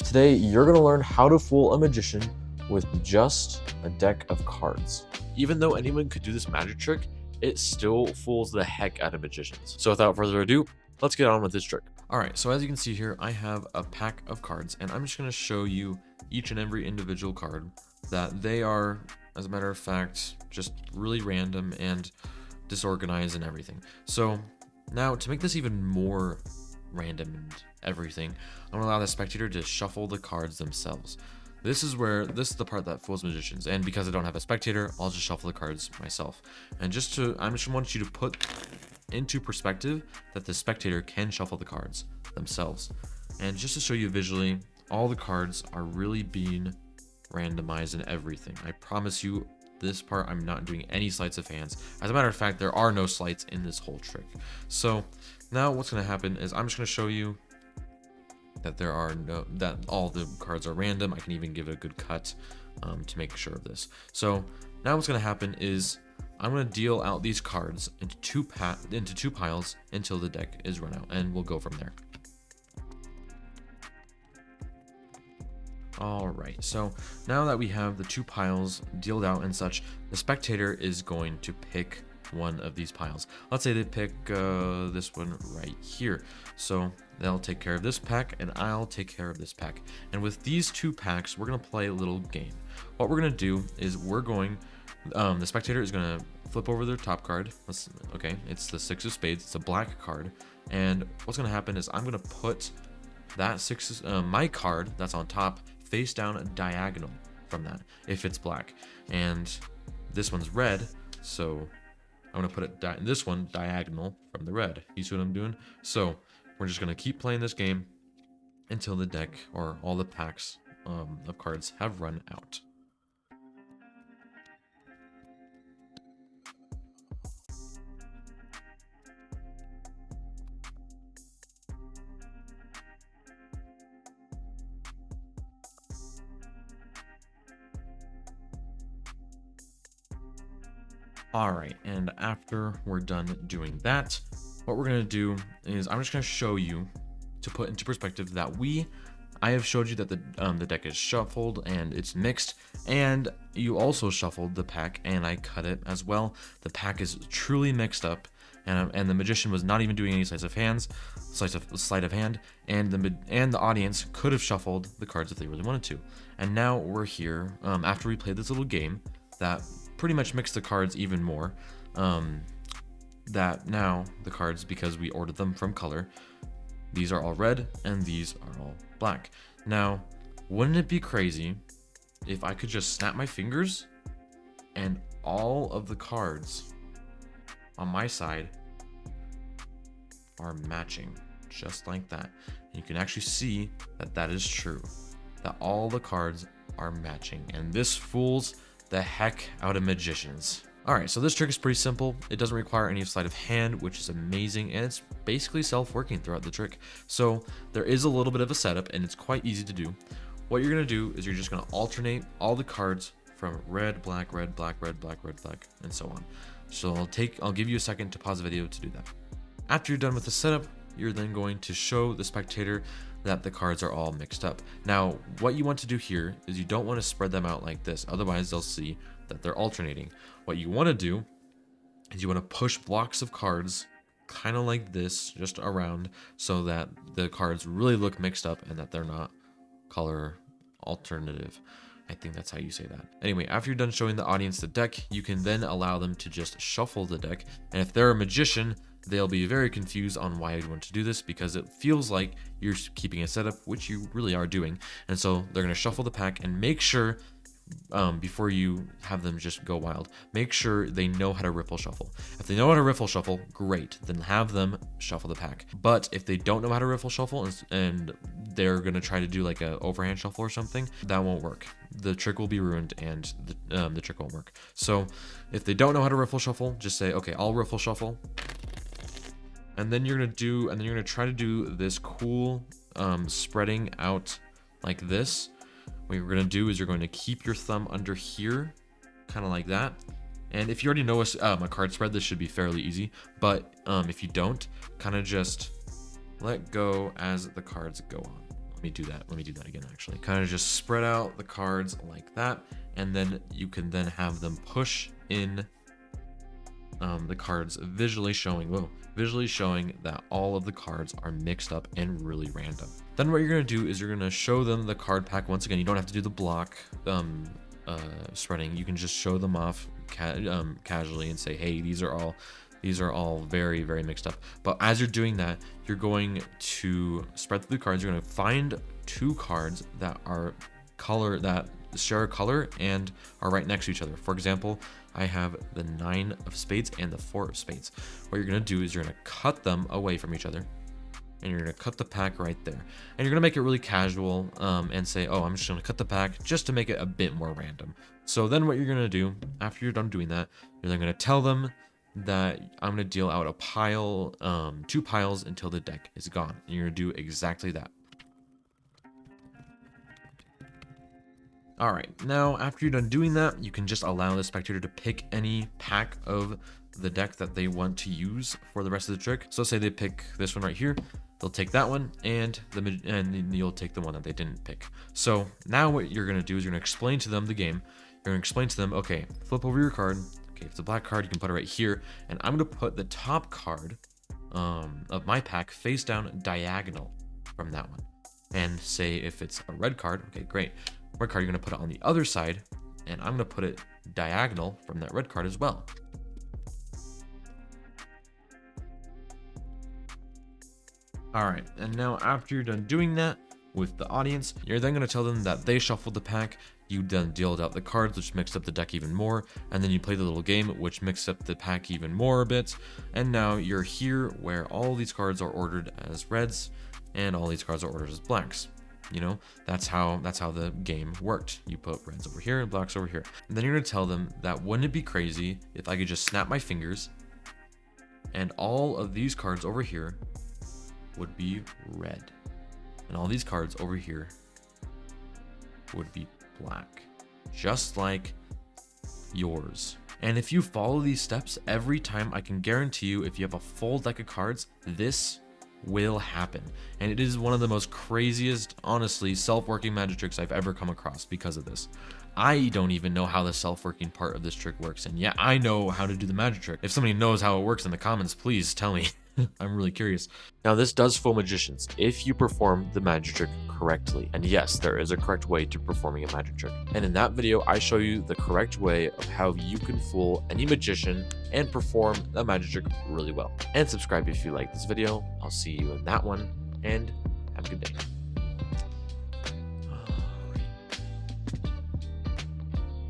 Today, you're going to learn how to fool a magician with just a deck of cards. Even though anyone could do this magic trick, it still fools the heck out of magicians. So without further ado, let's get on with this trick. Alright, so as you can see here, I have a pack of cards, and I'm just going to show you each and every individual card that they are, as a matter of fact, just really random and disorganized and everything. So now, to make this even more random and everything, I'm gonna allow the spectator to shuffle the cards themselves. This is the part that fools magicians, and because I don't have a spectator, I'll just shuffle the cards myself. And I just want you to put into perspective that the spectator can shuffle the cards themselves. And just to show you visually, all the cards are really being randomized and everything. I promise you, this part I'm not doing any sleights of hands. As a matter of fact, there are no sleights in this whole trick. So now what's going to happen is I'm just going to show you that that all the cards are random. I can even give it a good cut to make sure of this. So now what's going to happen is I'm going to deal out these cards into two piles until the deck is run out, and we'll go from there. Alright, so now that we have the two piles dealed out and such, the spectator is going to pick one of these piles. Let's say they pick this one right here. So they'll take care of this pack, and I'll take care of this pack. And with these two packs, we're going to play a little game. What we're going to do is the spectator is going to flip over their top card. Okay, it's the six of spades. It's a black card. And what's going to happen is I'm going to put that my card that's on top face down diagonal from that if it's black, and this one's red, so I'm gonna put it this one diagonal from the red. You see what I'm doing? So we're just gonna keep playing this game until the deck or all the packs of cards have run out. Alright, and after we're done doing that, what we're going to do is I'm just going to show you, to put into perspective, that I have showed you that the deck is shuffled and it's mixed, and you also shuffled the pack and I cut it as well. The pack is truly mixed up, and the magician was not even doing any sleight of hand, and the audience could have shuffled the cards if they really wanted to. And now we're here after we played this little game that pretty much mixed the cards even more. That now the cards, because we ordered them from color, these are all red and these are all black. Now, wouldn't it be crazy if I could just snap my fingers and all of the cards on my side are matching just like that? And you can actually see that that is true, that all the cards are matching, and this fools the heck out of magicians. Alright, so this trick is pretty simple. It doesn't require any sleight of hand, which is amazing, and it's basically self-working throughout the trick. So there is a little bit of a setup, and it's quite easy to do. What you're going to do is you're just going to alternate all the cards from red, black, red, black, red, black, red, black, and so on. So I'll give you a second to pause the video to do that. After you're done with the setup, you're then going to show the spectator that the cards are all mixed up. Now, what you want to do here is you don't want to spread them out like this, otherwise they'll see that they're alternating. What you want to do is you want to push blocks of cards kind of like this, just around, so that the cards really look mixed up and that they're not color alternative. I think that's how you say that. Anyway, after you're done showing the audience the deck, you can then allow them to just shuffle the deck, and if they're a magician, they'll be very confused on why you want to do this, because it feels like you're keeping a setup, which you really are doing. And so they're going to shuffle the pack, and make sure, before you have them just go wild, make sure they know how to riffle shuffle. If they know how to riffle shuffle, great, then have them shuffle the pack. But if they don't know how to riffle shuffle and they're going to try to do like a overhand shuffle or something, that won't work. The trick will be ruined, and the trick won't work. So if they don't know how to riffle shuffle, just say, okay, I'll riffle shuffle. And then you're gonna try to do this cool spreading out like this. What you're gonna do is you're going to keep your thumb under here, kind of like that. And if you already know a card spread, this should be fairly easy. But if you don't, kind of just let go as the cards go on. me do that again, actually. Kind of just spread out the cards like that, and then you can then have them push in the cards, visually showing that all of the cards are mixed up and really random. Then what you're going to do is you're going to show them the card pack. Once again, you don't have to do the block spreading. You can just show them off casually and say, hey, these are all very, very mixed up. But as you're doing that, you're going to spread through the cards. You're going to find 2 cards that are that share a color and are right next to each other. For example, I have the 9 of spades and the 4 of spades. What you're going to do is you're going to cut them away from each other, and you're going to cut the pack right there. And you're going to make it really casual and say, oh, I'm just going to cut the pack just to make it a bit more random. So then what you're going to do after you're done doing that, you're then going to tell them that I'm going to deal out a pile, 2 piles until the deck is gone. And you're going to do exactly that. All right, now after you're done doing that, you can just allow the spectator to pick any pack of the deck that they want to use for the rest of the trick. So say they pick this one right here, they'll take that one, and you'll take the one that they didn't pick. So now what you're gonna do is you're gonna explain to them the game. You're gonna explain to them, okay, flip over your card. Okay, if it's a black card, you can put it right here, and I'm gonna put the top card of my pack face down diagonal from that one. And say if it's a red card, okay, great. Red card, you're going to put it on the other side, and I'm going to put it diagonal from that red card as well. All right, and now after you're done doing that with the audience, you're then going to tell them that they shuffled the pack, you then dealt out the cards, which mixed up the deck even more, and then you play the little game, which mixed up the pack even more a bit, and now you're here where all these cards are ordered as reds, and all these cards are ordered as blacks. You know, that's how the game worked. You put reds over here and blacks over here. And then you're gonna tell them that wouldn't it be crazy if I could just snap my fingers and all of these cards over here would be red, and all these cards over here would be black, just like yours. And if you follow these steps every time, I can guarantee you, if you have a full deck of cards, this will happen. And it is one of the most craziest, honestly, self-working magic tricks I've ever come across because of this. I don't even know how the self-working part of this trick works, and yeah, I know how to do the magic trick. If somebody knows how it works in the comments, please tell me. I'm really curious. Now, this does fool magicians if you perform the magic trick correctly. And yes, there is a correct way to performing a magic trick. And in that video, I show you the correct way of how you can fool any magician and perform a magic trick really well. And subscribe if you like this video. I'll see you in that one, and have a good day.